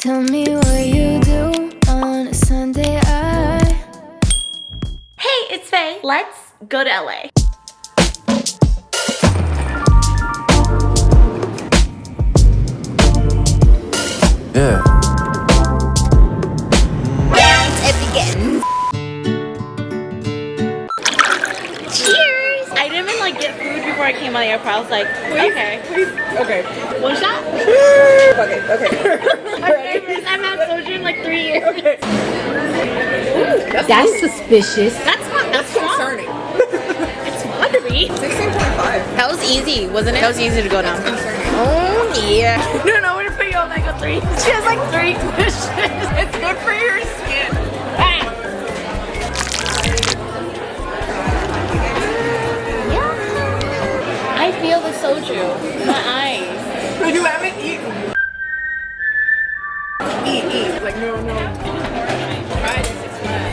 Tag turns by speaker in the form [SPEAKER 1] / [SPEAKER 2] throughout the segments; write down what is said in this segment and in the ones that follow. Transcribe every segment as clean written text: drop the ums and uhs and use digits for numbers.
[SPEAKER 1] Tell me what you do on a Sunday.
[SPEAKER 2] Hey, it's Faye. Let's go to LA.
[SPEAKER 3] Yeah.
[SPEAKER 2] And it begins. Cheers! I didn't even like get food before I came out of the airport. I was like, okay.
[SPEAKER 4] Okay.
[SPEAKER 2] One shot?
[SPEAKER 4] Okay.
[SPEAKER 2] First I've had soju in like 3 years.
[SPEAKER 4] Okay.
[SPEAKER 5] That's suspicious.
[SPEAKER 2] That's
[SPEAKER 4] Concerning.
[SPEAKER 2] It's buttery.
[SPEAKER 4] 16.5.
[SPEAKER 2] That was easy, wasn't it? That was easy to go down.
[SPEAKER 4] Concerning.
[SPEAKER 2] Oh yeah. I don't know where to put you omega-3. She has like 3 questions.
[SPEAKER 4] It's good for your skin.
[SPEAKER 2] Yeah. I feel the soju in my eyes.
[SPEAKER 4] You haven't eaten. Eat. Like, no. Try this, it's fun.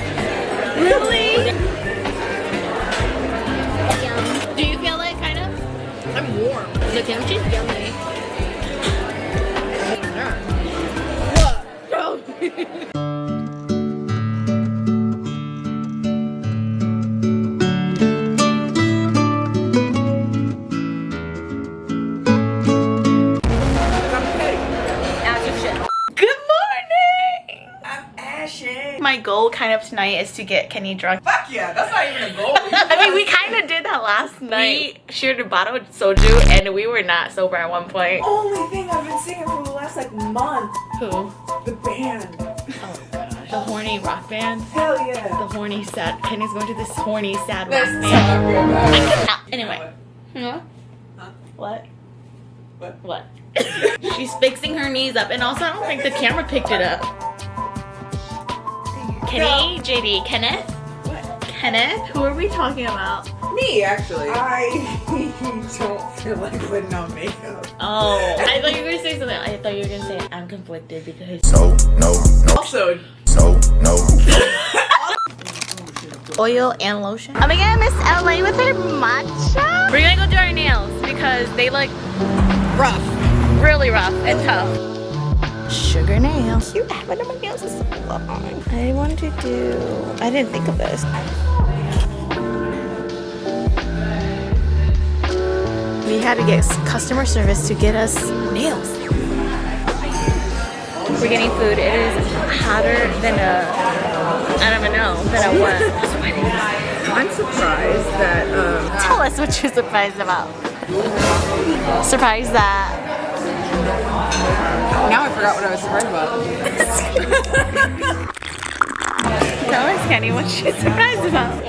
[SPEAKER 2] Really? Yum. Do you feel it, kind of?
[SPEAKER 4] I'm warm.
[SPEAKER 2] The kimchi's yummy. Good morning!
[SPEAKER 4] I'm ashy.
[SPEAKER 2] My goal kind of tonight is to get Kenny drunk.
[SPEAKER 4] Fuck yeah, that's not even a goal.
[SPEAKER 2] I mean, we kind of did that last night. We shared a bottle of soju and we were not sober at one point.
[SPEAKER 4] Only thing I've been singing for the last like month.
[SPEAKER 2] Who?
[SPEAKER 4] The band.
[SPEAKER 2] Oh gosh. The horny rock band?
[SPEAKER 4] Hell yeah.
[SPEAKER 2] The horny sad. Kenny's going to this horny sad rock
[SPEAKER 4] That's
[SPEAKER 2] band.
[SPEAKER 4] not real bad.
[SPEAKER 2] Anyway. Huh?
[SPEAKER 4] Huh?
[SPEAKER 2] What?
[SPEAKER 4] What?
[SPEAKER 2] What? She's fixing her knees up, and also I don't think the camera picked it up. Kenny, JD, Kenneth?
[SPEAKER 4] What?
[SPEAKER 2] Kenneth? Who are we talking about?
[SPEAKER 4] Me, actually. I don't feel like putting on makeup.
[SPEAKER 2] Oh, I thought you were gonna say something. I thought you were gonna say I'm conflicted because
[SPEAKER 3] No.
[SPEAKER 4] Also,
[SPEAKER 3] No.
[SPEAKER 2] oil and lotion. Oh my god, Miss LA with her matcha. We're gonna go do our nails because they look rough, really rough and tough. Sugar nails. Cute, but my nails are so long. I didn't think of this. We had to get customer service to get us nails. We're getting food. It is hotter than I don't even know, than a what?
[SPEAKER 4] I'm surprised that,
[SPEAKER 2] Tell us what you're surprised about. Surprised that.
[SPEAKER 4] now I forgot what I was surprised about.
[SPEAKER 2] Tell us, Kenny, what you're surprised about.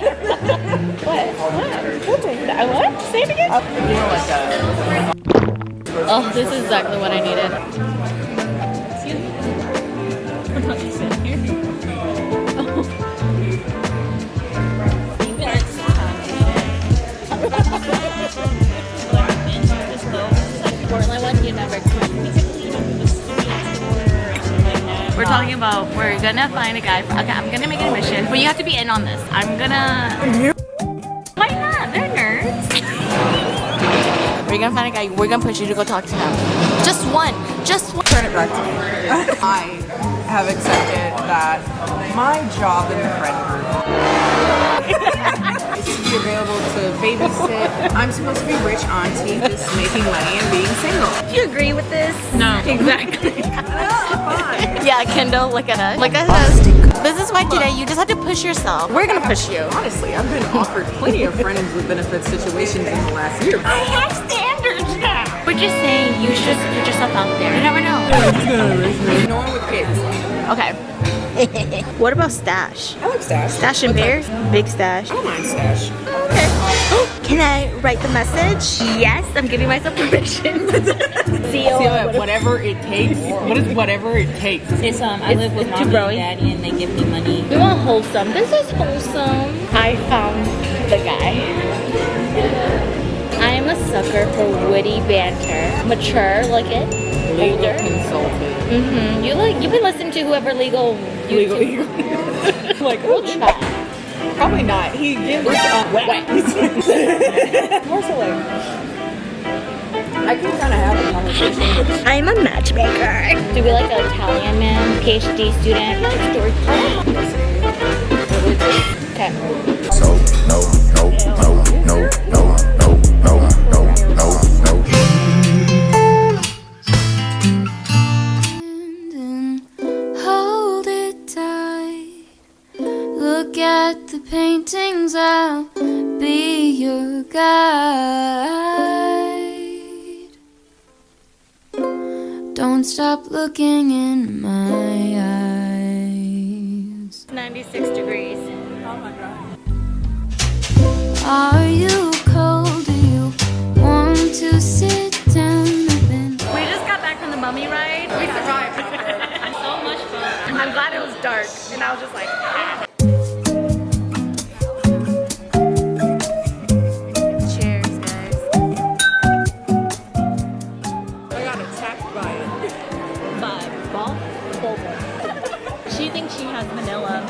[SPEAKER 2] What? Say it again. Oh, this is exactly what I needed. Excuse me. I'm not sitting here. Portland one, you never We're talking about we're gonna find a guy. Okay, I'm gonna make it a mission, but you have to be in on this. I'm gonna. Why not? They're nerds. We're gonna find a guy. We're gonna push you to go talk to him. Just one.
[SPEAKER 4] Turn it back to me. I have accepted that my job in the friend group is to be available to babysit. I'm supposed to be rich auntie, just making money and being single.
[SPEAKER 2] Do you agree with this? No. Exactly.
[SPEAKER 4] Fine.
[SPEAKER 2] Yeah, Kendall, look at us. Look at us. This is why today you just have to push yourself. We're gonna push you.
[SPEAKER 4] Honestly, I've been offered plenty of friends with benefits situations in the last year.
[SPEAKER 2] I have standards now. We're just saying you should put yourself out there. You never know.
[SPEAKER 4] No one with kids.
[SPEAKER 2] Okay. What about Stash?
[SPEAKER 4] I like Stash.
[SPEAKER 2] Stash and Bears? Big Stash.
[SPEAKER 4] I don't mind Stash.
[SPEAKER 2] Okay. Can I write the message? Yes, I'm giving myself permission.
[SPEAKER 4] Whatever it takes. What is whatever it takes?
[SPEAKER 5] It's I live with
[SPEAKER 2] it's too
[SPEAKER 5] mommy
[SPEAKER 2] broy.
[SPEAKER 5] and daddy and they give me money.
[SPEAKER 2] We want wholesome. This is wholesome. I found the guy. I am a sucker for witty banter. Mature, like it. Older.
[SPEAKER 4] Consulted.
[SPEAKER 2] You've been listening to whoever legal
[SPEAKER 4] Like,
[SPEAKER 2] we'll chat.
[SPEAKER 4] probably not. He gives wet. More so like, I can kind of have a conversation with
[SPEAKER 2] I'm a matchmaker. To be like an Italian man, PhD student. Okay.
[SPEAKER 3] So, no, no, no, no, no, no, no, no, no, no.
[SPEAKER 1] And hold it tight. Look at the paintings, I'll be your guide. Don't stop looking in my eyes.
[SPEAKER 2] 96 degrees.
[SPEAKER 1] Are you cold? Do you want to sit down?
[SPEAKER 2] We just got back from the mummy ride. We survived.
[SPEAKER 5] So much fun.
[SPEAKER 2] I'm glad it was dark, and I was just like, ah. Cheers, guys.
[SPEAKER 4] I got attacked by it.
[SPEAKER 5] Ball? Boba. She thinks she has vanilla.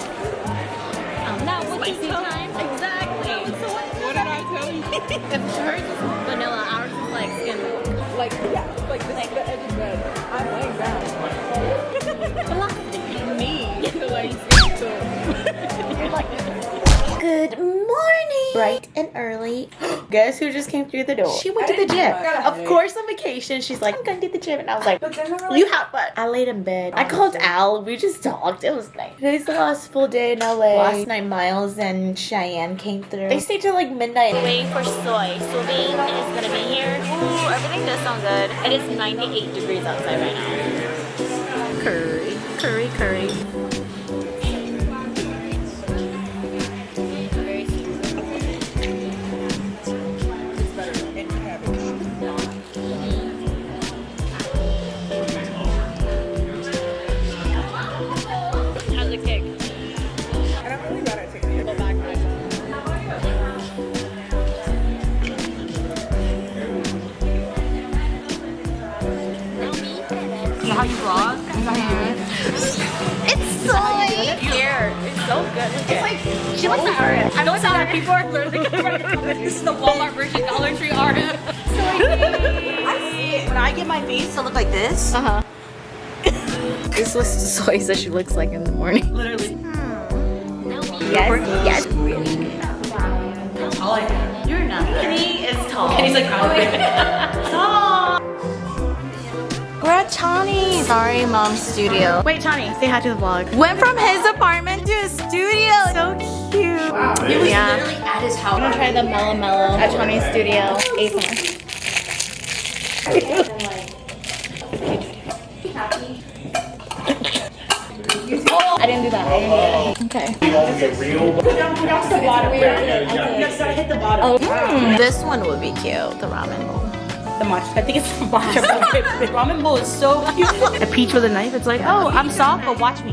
[SPEAKER 5] Now, what you see time? Exactly.
[SPEAKER 4] What did I tell you?
[SPEAKER 5] If hers is vanilla, ours is like skim milk.
[SPEAKER 4] Like, yeah, like this is the edge of bed. I'm laying down.
[SPEAKER 5] Velocity. Me.
[SPEAKER 2] Good morning. Bright and early. Guess who just came through the door? She went to the gym. Of course, on vacation, she's like, I'm going to the gym. And I was like, you have fun. I laid in bed. I called Al. We just talked. It was nice. Today's the last full day in LA. Last night, Miles and Cheyenne came through. They stayed till like midnight.
[SPEAKER 5] Waiting for soy. Sylvain is gonna be here. Ooh, everything does sound good. And it's 98 degrees outside right now.
[SPEAKER 2] Curry. Curry, curry.
[SPEAKER 5] How's it kick?
[SPEAKER 4] And I'm really bad at taking
[SPEAKER 5] Go back.
[SPEAKER 4] how you vlog? Is that how you do it?
[SPEAKER 2] It's soy. Here. It's so good. It's like, she likes the art. I know it's not people are literally
[SPEAKER 5] This is the Walmart version Dollar Tree art.
[SPEAKER 6] I see it. When I get my face to look like this,
[SPEAKER 2] Uh-huh. This was the soy that she looks like in the morning.
[SPEAKER 6] literally.
[SPEAKER 2] Yes, yes.
[SPEAKER 6] I like it.
[SPEAKER 5] You're not.
[SPEAKER 2] Kenny is tall.
[SPEAKER 6] And he's like,
[SPEAKER 2] We're at Chani's. Sorry, Mom's studio. Wait, Chani, say hi to the vlog. Went from his apartment to his studio. So cute. Wow.
[SPEAKER 6] It was literally at his house.
[SPEAKER 2] I'm gonna try the Mellow Mellow at Chani's studio. ASMR. I didn't do that. Okay.
[SPEAKER 6] That's the bottom. Hit the bottom.
[SPEAKER 2] Oh, this one would be cute. The ramen bowl.
[SPEAKER 6] The matcha. I think it's the matcha. The ramen bowl is so cute. A peach with a knife. It's like, oh, I'm soft, but watch me.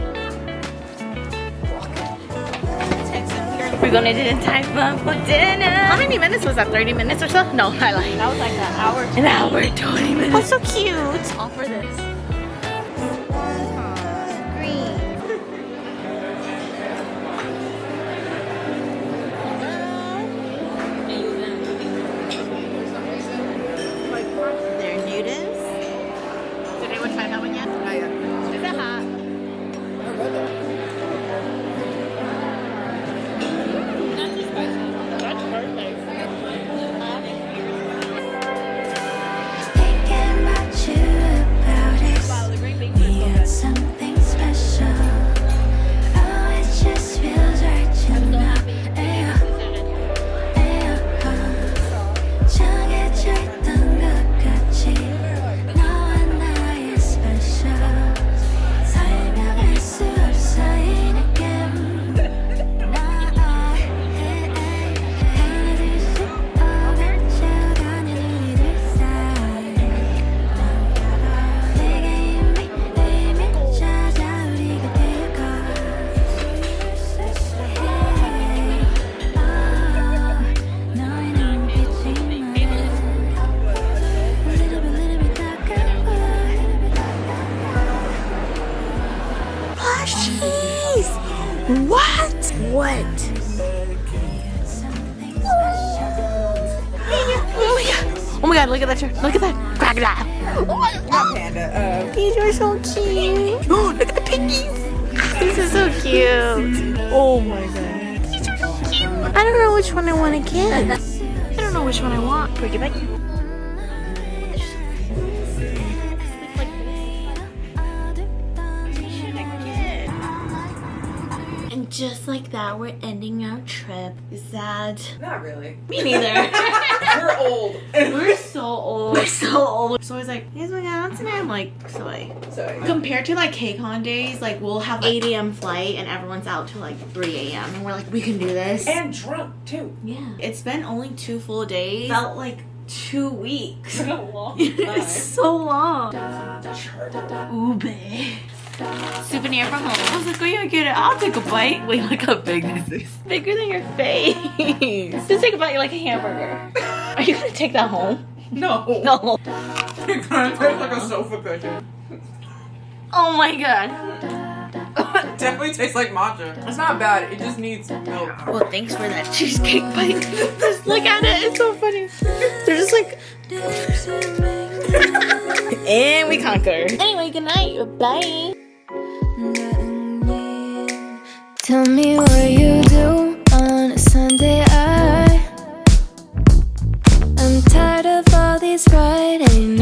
[SPEAKER 2] We're gonna do the Thai fun for dinner. How many minutes was that? 30 minutes or so? No, I lied.
[SPEAKER 5] That was like an hour.
[SPEAKER 2] An hour, 20 minutes. What's so cute?
[SPEAKER 5] All for this.
[SPEAKER 2] Their noodles. Did anyone try that one yet? Not yet. Is that hot?
[SPEAKER 5] That's perfect.
[SPEAKER 1] Thinking about you, about it.
[SPEAKER 5] Wow, the green bean
[SPEAKER 1] We
[SPEAKER 5] is so
[SPEAKER 1] got
[SPEAKER 5] good.
[SPEAKER 1] something special. Oh, it just feels right, you know. Ayo, ayo, 정해져 있던 것 같이 너와 나의 special. 설명할 수 없어 이 느낌. 하나둘씩 오가져가는 우리들 사이. 내게 이미 찾아 우리가 되고. 너의 눈빛이 말해. Little bit 다가와.
[SPEAKER 2] Plushies! What? What?
[SPEAKER 1] Something special.
[SPEAKER 2] Oh my god. Oh my god, look at that. Look at that crocodile. Oh my god.
[SPEAKER 4] Not panda.
[SPEAKER 2] These are so cute. Look at the piggies. These are so cute. Oh my god. These are so cute. I don't know which one I want to get. I don't know which one I want. Pretty big. And just like that, we're ending our trip. Sad.
[SPEAKER 4] Not really.
[SPEAKER 2] Me neither.
[SPEAKER 4] We're old.
[SPEAKER 2] We're so old. We're so old. So it's like, here's what we got on tonight. I'm like, sorry. Compared to like KCON days, like we'll have 8 a.m. flight and everyone's out till like 3 a.m. and we're like, we can do this.
[SPEAKER 4] And drunk too.
[SPEAKER 2] Yeah. It's been only 2 full days. Felt like 2 weeks.
[SPEAKER 4] It's been a long
[SPEAKER 2] It's so long. Ube. Souvenir from home. I was like, oh, you get it. I'll take a bite. Wait, look how big this is. Bigger than your face. Just take a bite like a hamburger. Are you gonna take that home?
[SPEAKER 4] No.
[SPEAKER 2] No.
[SPEAKER 4] It kind of tastes like a sofa cushion.
[SPEAKER 2] Oh my god.
[SPEAKER 4] It definitely tastes like matcha. It's not bad. It just needs milk.
[SPEAKER 2] Well, thanks for that cheesecake bite. Just look at it. It's so funny. They're just like... And we conquer. Anyway, good night. Bye.
[SPEAKER 1] Tell me what you do on a Sunday. I'm tired of all these Friday